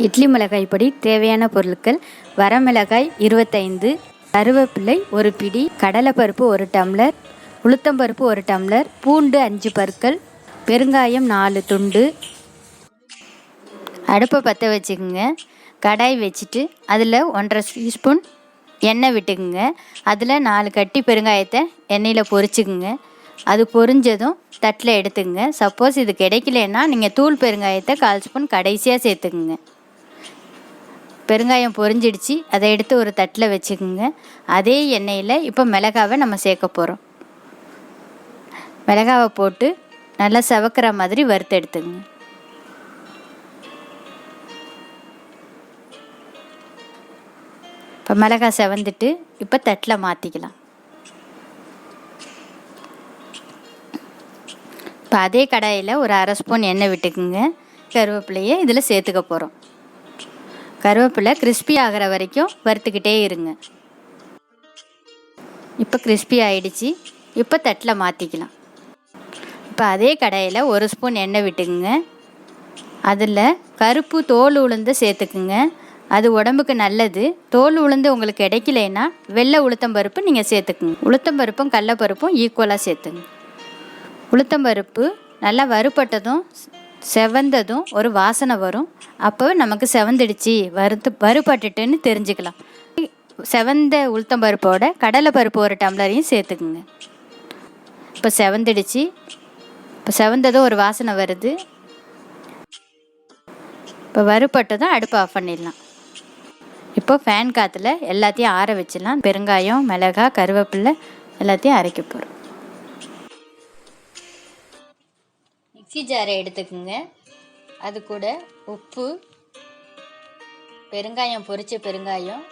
இட்லி மிளகாய் பொடி தேவையான பொருட்கள்: வரமிளகாய் 25, கருவேப்பிலை 1 பிடி, கடலைப்பருப்பு 1 டம்ளர், உளுத்தம்பருப்பு 1 டம்ளர், பூண்டு 5 பற்கள், பெருங்காயம் 4 துண்டு. அடுப்பை பற்ற வச்சுக்கோங்க. கடாய் வச்சுட்டு அதில் 1.5 டீஸ்பூன் எண்ணெய் விட்டுக்குங்க. அதில் 4 கட்டி பெருங்காயத்தை எண்ணெயில் பொரிச்சுக்குங்க. அது பொரிஞ்சதும் தட்டில் எடுத்துக்கங்க. சப்போஸ் இது கிடைக்கலன்னா நீங்கள் தூள் பெருங்காயத்தை 1/4 ஸ்பூன் கடைசியாக சேர்த்துக்குங்க. பெருங்காயம் பொரிஞ்சிடுச்சு, அதை எடுத்து ஒரு தட்டில் வச்சுக்கோங்க. அதே எண்ணெயில் இப்போ மிளகாவை நம்ம சேர்க்க போகிறோம். மிளகாவை போட்டு நல்லா செவக்கிற மாதிரி வறுத்து எடுத்துக்கங்க. இப்போ மிளகாய் செவந்துட்டு இப்போ தட்டில் மாற்றிக்கலாம். இப்போ அதே கடாயில் ஒரு 1/2 ஸ்பூன் எண்ணெய் விட்டுக்குங்க. கருவேப்பிலையை இதில் சேர்த்துக்க போகிறோம். கருவேப்பிலை கிறிஸ்பி ஆகிற வரைக்கும் வறுத்துக்கிட்டே இருங்க. இப்போ கிறிஸ்பி ஆகிடுச்சு. இப்போ தட்டில் மாற்றிக்கலாம். இப்போ அதே கடாயில் 1 ஸ்பூன் எண்ணெய் விட்டுக்குங்க. அதில் கருப்பு தோல் உளுந்து சேர்த்துக்குங்க. அது உடம்புக்கு நல்லது. தோல் உளுந்து உங்களுக்கு கிடைக்கலன்னா வெள்ளை உளுத்தம்பருப்பு நீங்கள் சேர்த்துக்குங்க. உளுத்தம்பருப்பும் கடலைப்பருப்பும் ஈக்குவலாக சேர்த்துங்க. உளுத்தம்பருப்பு நல்லா வறுபட்டதும் செவந்ததும் ஒரு வாசனை வரும். அப்போ நமக்கு செவந்துடுச்சு, வறுபட்டுட்டுன்னு தெரிஞ்சுக்கலாம். செவந்த உளுத்தம்பருப்போட கடலைப்பருப்பு 1 டம்ளரையும் சேர்த்துக்குங்க. இப்போ செவந்துடுச்சு. இப்போ செவந்ததும் ஒரு வாசனை வருது. இப்போ வறுபட்டதும் அடுப்பு ஆஃப் பண்ணிடலாம். இப்போ ஃபேன் காற்றுல எல்லாத்தையும் ஆற வச்சிடலாம். பெருங்காயம், மிளகாய், கருவேப்பிலை எல்லாத்தையும் அரைக்க போகிறோம். மிக்ஸி ஜாரை எடுத்துக்குங்க. அது கூட உப்பு, பெருங்காயம், பொரிச்ச பெருங்காயம்,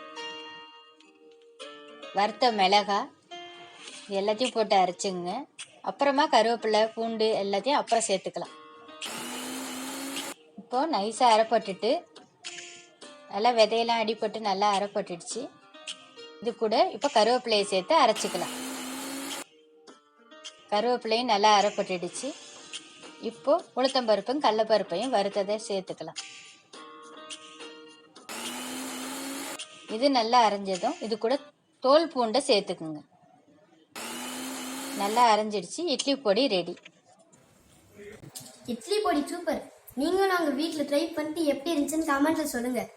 வறுத்த மிளகாய் எல்லாத்தையும் போட்டு அரைச்சிங்க. அப்புறமா கருவேப்பிலை, பூண்டு எல்லாத்தையும் அப்புறம் சேர்த்துக்கலாம். இப்போது நைஸாக அரைப்பட்டுட்டு நல்லா விதையெல்லாம் அடிப்பட்டு நல்லா அரைப்பட்டுடுச்சு. இது கூட இப்போ கருவேப்பிலையை சேர்த்து அரைச்சிக்கலாம். கருவேப்பிலையும் நல்லா அரைப்பட்டுடுச்சு. இப்போது உளுத்தம்பருப்பும் கடலைப்பருப்பையும் வறுத்ததை சேர்த்துக்கலாம். இது நல்லா அரைஞ்சதும் இது கூட தோல் பூண்டை சேர்த்துக்குங்க. நல்லா அரைஞ்சிடுச்சு. இட்லி பொடி ரெடி. இட்லி பொடி சூப்பர். நீங்களும் நாங்கள் வீட்டில் ட்ரை பண்ணிட்டு எப்படி இருந்துச்சுன்னு கமெண்ட்ல சொல்லுங்கள்.